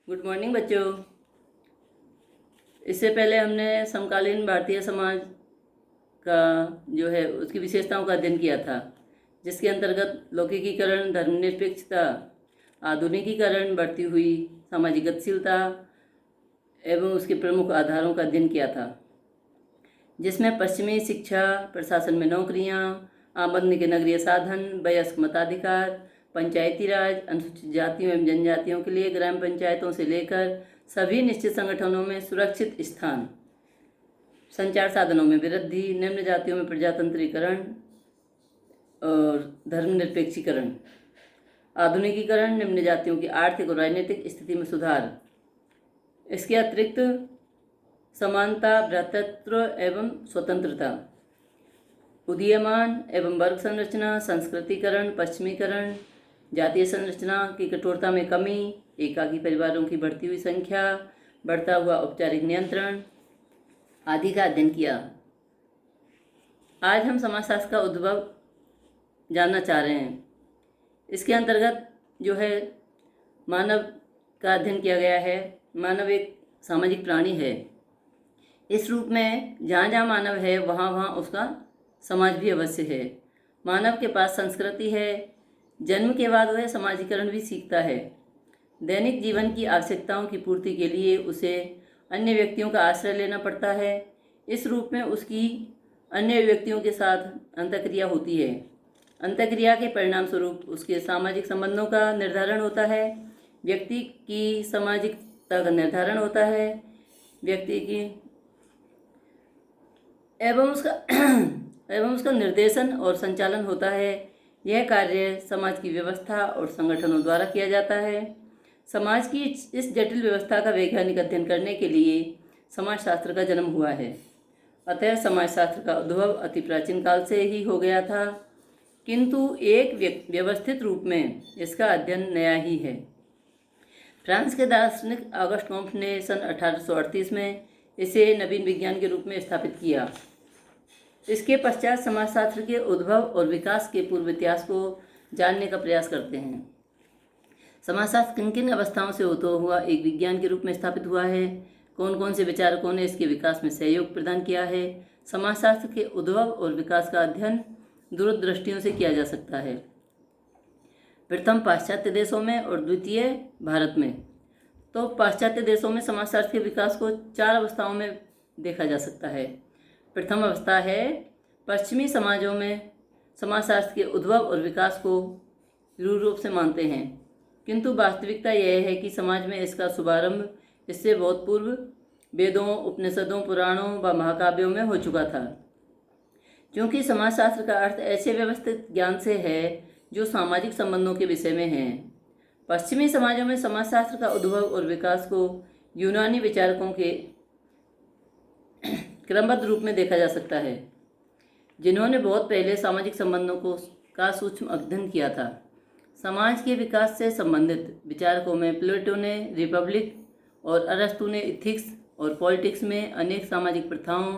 Good morning बच्चों। इससे पहले हमने समकालीन भारतीय समाज का जो है उसकी विशेषताओं का अध्ययन किया था, जिसके अंतर्गत लौकिकीकरण, धर्मनिरपेक्षता, आधुनिकीकरण, बढ़ती हुई सामाजिक गतिशीलता एवं उसके प्रमुख आधारों का अध्ययन किया था, जिसमें पश्चिमी शिक्षा, प्रशासन में नौकरियां, आमदनी के नगरीय साधन, वयस्क मताधिकार, पंचायती राज, अनुसूचित जातियों एवं जनजातियों के लिए ग्राम पंचायतों से लेकर सभी निश्चित संगठनों में सुरक्षित स्थान, संचार साधनों में वृद्धि, निम्न जातियों में प्रजातंत्रीकरण और धर्मनिरपेक्षीकरण, आधुनिकीकरण, निम्न जातियों की आर्थिक और राजनीतिक स्थिति में सुधार। इसके अतिरिक्त समानता, भ्रातृत्व एवं स्वतंत्रता, उदीयमान एवं वर्ग संरचना, संस्कृतिकरण, पश्चिमीकरण, जातीय संरचना की कठोरता में कमी, एकाकी परिवारों की बढ़ती हुई संख्या, बढ़ता हुआ औपचारिक नियंत्रण आदि का अध्ययन किया। आज हम समाजशास्त्र का उद्भव जानना चाह रहे हैं। इसके अंतर्गत जो है मानव का अध्ययन किया गया है। मानव एक सामाजिक प्राणी है। इस रूप में जहाँ जहाँ मानव है वहाँ वहाँ उसका समाज भी अवश्य है। मानव के पास संस्कृति है। जन्म के बाद वह समाजीकरण भी सीखता है। दैनिक जीवन की आवश्यकताओं की पूर्ति के लिए उसे अन्य व्यक्तियों का आश्रय लेना पड़ता है। इस रूप में उसकी अन्य व्यक्तियों के साथ अंतःक्रिया होती है। अंतःक्रिया के परिणाम स्वरूप उसके सामाजिक संबंधों का निर्धारण होता है। व्यक्ति की सामाजिकता का निर्धारण होता है। व्यक्ति की एवं उसका निर्देशन और संचालन होता है। यह कार्य समाज की व्यवस्था और संगठनों द्वारा किया जाता है। समाज की इस जटिल व्यवस्था का वैज्ञानिक अध्ययन करने के लिए समाजशास्त्र का जन्म हुआ है। अतः समाजशास्त्र का उद्भव अति प्राचीन काल से ही हो गया था, किंतु एक व्यवस्थित रूप में इसका अध्ययन नया ही है। फ्रांस के दार्शनिक ऑगस्ट कॉम्ट ने सन 1838 में इसे नवीन विज्ञान के रूप में स्थापित किया। इसके पश्चात समाजशास्त्र के उद्भव और विकास के पूर्व इतिहास को जानने का प्रयास करते हैं। समाजशास्त्र किन किन अवस्थाओं से होता हुआ एक विज्ञान के रूप में स्थापित हुआ है, कौन कौन से विचारकों ने इसके विकास में सहयोग प्रदान किया है। समाजशास्त्र के उद्भव और विकास का अध्ययन दूरदृष्टियों से किया जा सकता है। प्रथम पाश्चात्य देशों में और द्वितीय भारत में। तो पाश्चात्य देशों में समाजशास्त्र के विकास को 4 अवस्थाओं में देखा जा सकता है। प्रथम अवस्था है पश्चिमी समाजों में समाजशास्त्र के उद्भव और विकास को रूढ़ रूप से मानते हैं, किंतु वास्तविकता यह है कि समाज में इसका शुभारंभ इससे बहुत पूर्व वेदों, उपनिषदों, पुराणों व महाकाव्यों में हो चुका था। क्योंकि समाजशास्त्र का अर्थ ऐसे व्यवस्थित ज्ञान से है जो सामाजिक संबंधों के विषय में है। पश्चिमी समाजों में समाजशास्त्र का उद्भव और विकास को यूनानी विचारकों के क्रमबद्ध रूप में देखा जा सकता है, जिन्होंने बहुत पहले सामाजिक संबंधों का सूक्ष्म अध्ययन किया था। समाज के विकास से संबंधित विचारकों में प्लेटो ने रिपब्लिक और अरस्तु ने इथिक्स और पॉलिटिक्स में अनेक सामाजिक प्रथाओं,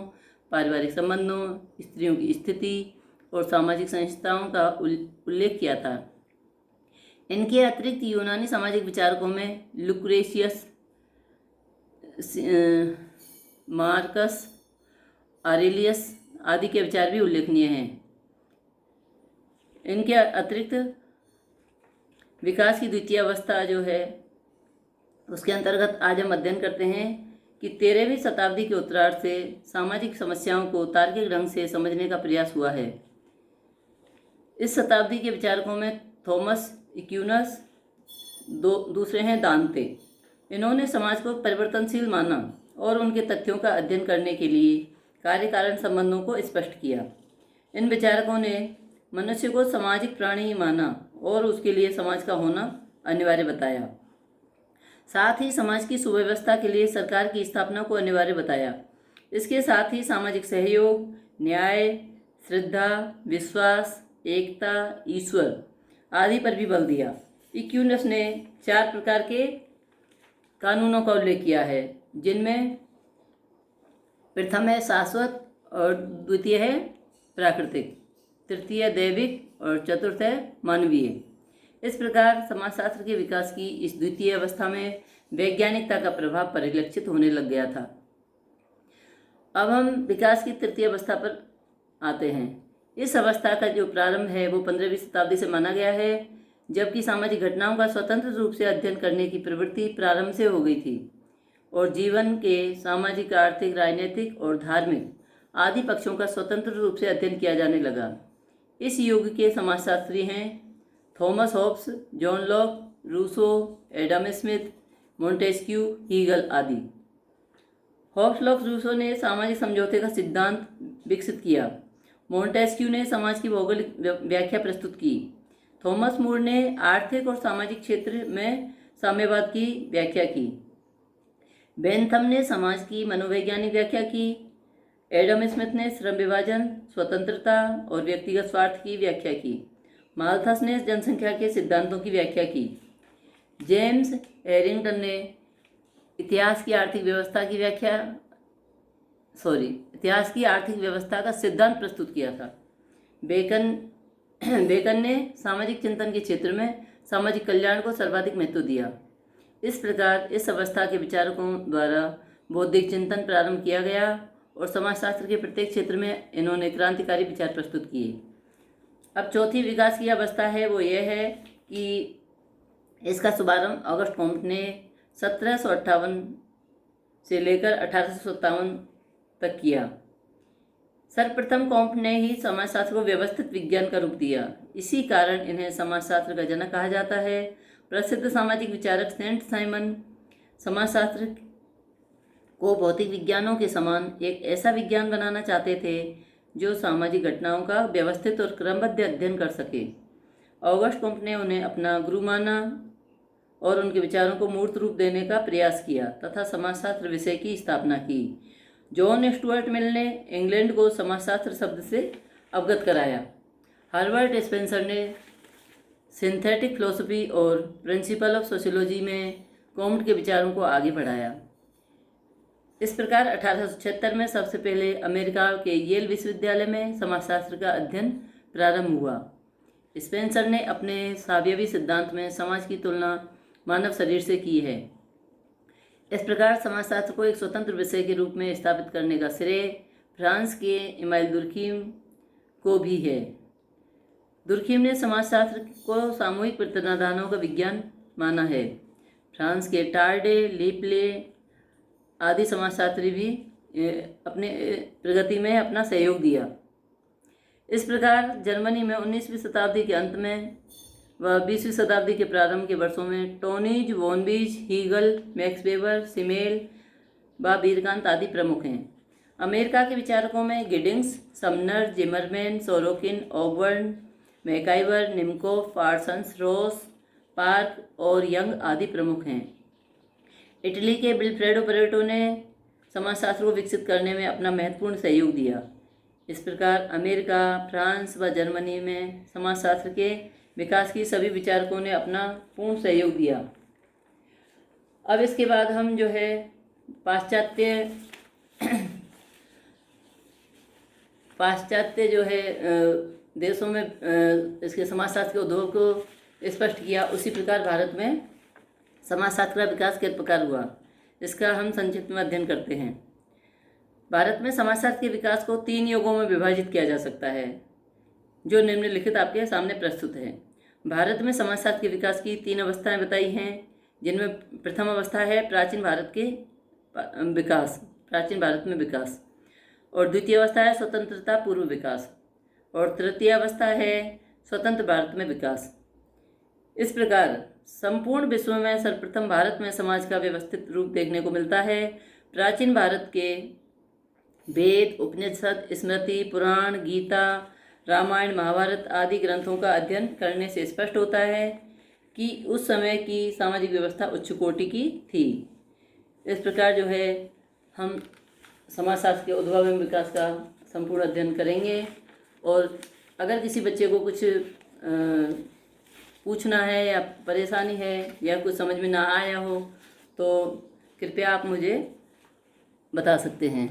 पारिवारिक संबंधों, स्त्रियों की स्थिति और सामाजिक संहिताओं का उल्लेख किया था। इनके अतिरिक्त यूनानी सामाजिक विचारकों में लुक्रेशियस, मार्कस ऑरेलियस आदि के विचार भी उल्लेखनीय हैं। इनके अतिरिक्त विकास की द्वितीय अवस्था जो है उसके अंतर्गत आज हम अध्ययन करते हैं कि 13वीं शताब्दी के उत्तरार्ध से सामाजिक समस्याओं को तार्किक ढंग से समझने का प्रयास हुआ है। इस शताब्दी के विचारकों में थॉमस एक्विनस, दूसरे हैं दांते। इन्होंने समाज को परिवर्तनशील माना और उनके तथ्यों का अध्ययन करने के लिए कार्य कारण संबंधों को स्पष्ट किया। इन विचारकों ने मनुष्य को सामाजिक प्राणी ही माना और उसके लिए समाज का होना अनिवार्य बताया। साथ ही समाज की सुव्यवस्था के लिए सरकार की स्थापना को अनिवार्य बताया। इसके साथ ही सामाजिक सहयोग, न्याय, श्रद्धा, विश्वास, एकता, ईश्वर आदि पर भी बल दिया। एक्विनस ने 4 प्रकार के कानूनों का उल्लेख किया है, जिनमें प्रथम है शाश्वत और द्वितीय है प्राकृतिक, तृतीय दैविक और चतुर्थ है मानवीय। इस प्रकार समाजशास्त्र के विकास की इस द्वितीय अवस्था में वैज्ञानिकता का प्रभाव परिलक्षित होने लग गया था। अब हम विकास की तृतीय अवस्था पर आते हैं। इस अवस्था का जो प्रारंभ है वो 15वीं शताब्दी से माना गया है, जबकि सामाजिक घटनाओं का स्वतंत्र रूप से अध्ययन करने की प्रवृत्ति प्रारंभ से हो गई थी और जीवन के सामाजिक, आर्थिक, राजनीतिक और धार्मिक आदि पक्षों का स्वतंत्र रूप से अध्ययन किया जाने लगा। इस युग के समाजशास्त्री हैं Thomas Hobbes, John Locke, Rousseau, Adam Smith, Montesquieu, Hegel आदि। हॉब्स, लॉक, रूसो ने सामाजिक समझौते का सिद्धांत विकसित किया। मोंटेस्क्यू ने समाज की भौगोलिक व्याख्या प्रस्तुत की। थॉमस मूर ने आर्थिक और सामाजिक क्षेत्र में साम्यवाद की व्याख्या की। बेंथम ने समाज की मनोवैज्ञानिक व्याख्या की। एडम स्मिथ ने श्रम विभाजन, स्वतंत्रता और व्यक्तिगत स्वार्थ की व्याख्या की। माल्थस ने जनसंख्या के सिद्धांतों की व्याख्या की। जेम्स हैरिंगटन ने इतिहास की आर्थिक व्यवस्था का सिद्धांत प्रस्तुत किया था। बेकन ने सामाजिक चिंतन के क्षेत्र में सामाजिक कल्याण को सर्वाधिक महत्व दिया। इस प्रकार इस अवस्था के विचारकों द्वारा बौद्धिक चिंतन प्रारंभ किया गया और समाजशास्त्र के प्रत्येक क्षेत्र में इन्होंने क्रांतिकारी विचार प्रस्तुत किए। अब चौथी विकास की अवस्था है वो यह है कि इसका शुभारंभ ऑगस्ट कॉम्ट ने 1758 से लेकर 1857 तक किया। सर्वप्रथम कॉम्ट ने ही समाजशास्त्र को व्यवस्थित विज्ञान का रूप दिया। इसी कारण इन्हें समाजशास्त्र का जनक कहा जाता है। प्रसिद्ध सामाजिक विचारक सेंट साइमन समाजशास्त्र को भौतिक विज्ञानों के समान एक ऐसा विज्ञान बनाना चाहते थे जो सामाजिक घटनाओं का व्यवस्थित और क्रमबद्ध अध्ययन कर सके। ऑगस्ट कॉम्ट ने उन्हें अपना गुरु माना और उनके विचारों को मूर्त रूप देने का प्रयास किया तथा समाजशास्त्र विषय की स्थापना की। जॉन स्टुअर्ट मिल ने इंग्लैंड को समाजशास्त्र शब्द से अवगत कराया। हर्बर्ट स्पेंसर ने सिंथेटिक फिलोसफी और प्रिंसिपल ऑफ सोशियोलॉजी में कॉम्ट के विचारों को आगे बढ़ाया। इस प्रकार 1876 में सबसे पहले अमेरिका के येल विश्वविद्यालय में समाजशास्त्र का अध्ययन प्रारंभ हुआ। स्पेंसर ने अपने सावयवी सिद्धांत में समाज की तुलना मानव शरीर से की है। इस प्रकार समाजशास्त्र को एक स्वतंत्र विषय के रूप में स्थापित करने का श्रेय फ्रांस के इमाइल दुर्खीम को भी है। दुर्खीम ने समाजशास्त्र को सामूहिक प्रतिनिधानों का विज्ञान माना है। फ्रांस के टार्डे, लीपले आदि समाजशास्त्री भी अपने प्रगति में अपना सहयोग दिया। इस प्रकार जर्मनी में 19वीं शताब्दी के अंत में व 20वीं शताब्दी के प्रारंभ के वर्षों में Tonnies, von Wiese, Hegel, Max Weber, Simmel व बीरकांत आदि प्रमुख हैं। अमेरिका के विचारकों में Giddings, Sumner, Zimmerman, Sorokin, Ogburn, MacIver, Nimkoff, Parsons, Ross, Park और यंग आदि प्रमुख हैं। इटली के विल्फ्रेडो पेरेटो ने समाजशास्त्र को विकसित करने में अपना महत्वपूर्ण सहयोग दिया। इस प्रकार अमेरिका, फ्रांस व जर्मनी में समाजशास्त्र के विकास की सभी विचारकों ने अपना पूर्ण सहयोग दिया। अब इसके बाद हम जो है पाश्चात्य जो है देशों में इसके समाजशास्त्र के उद्भव को स्पष्ट किया। उसी प्रकार भारत में समाजशास्त्र का विकास किस प्रकार हुआ, इसका हम संक्षिप्त में अध्ययन करते हैं। भारत में समाजशास्त्र के विकास को 3 युगों में विभाजित किया जा सकता है, जो निम्नलिखित आपके सामने प्रस्तुत है। भारत में समाजशास्त्र के विकास की 3 अवस्थाएं बताई हैं, जिनमें प्रथम अवस्था है प्राचीन भारत में विकास, और द्वितीय अवस्था है स्वतंत्रता पूर्व विकास, और तृतीय अवस्था है स्वतंत्र भारत में विकास। इस प्रकार संपूर्ण विश्व में सर्वप्रथम भारत में समाज का व्यवस्थित रूप देखने को मिलता है। प्राचीन भारत के वेद, उपनिषद, स्मृति, पुराण, गीता, रामायण, महाभारत आदि ग्रंथों का अध्ययन करने से स्पष्ट होता है कि उस समय की सामाजिक व्यवस्था उच्च कोटि की थी। इस प्रकार जो है हम समाजशास्त्र के उद्भव एवं विकास का संपूर्ण अध्ययन करेंगे। और अगर किसी बच्चे को कुछ पूछना है या परेशानी है या कुछ समझ में ना आया हो तो कृपया आप मुझे बता सकते हैं।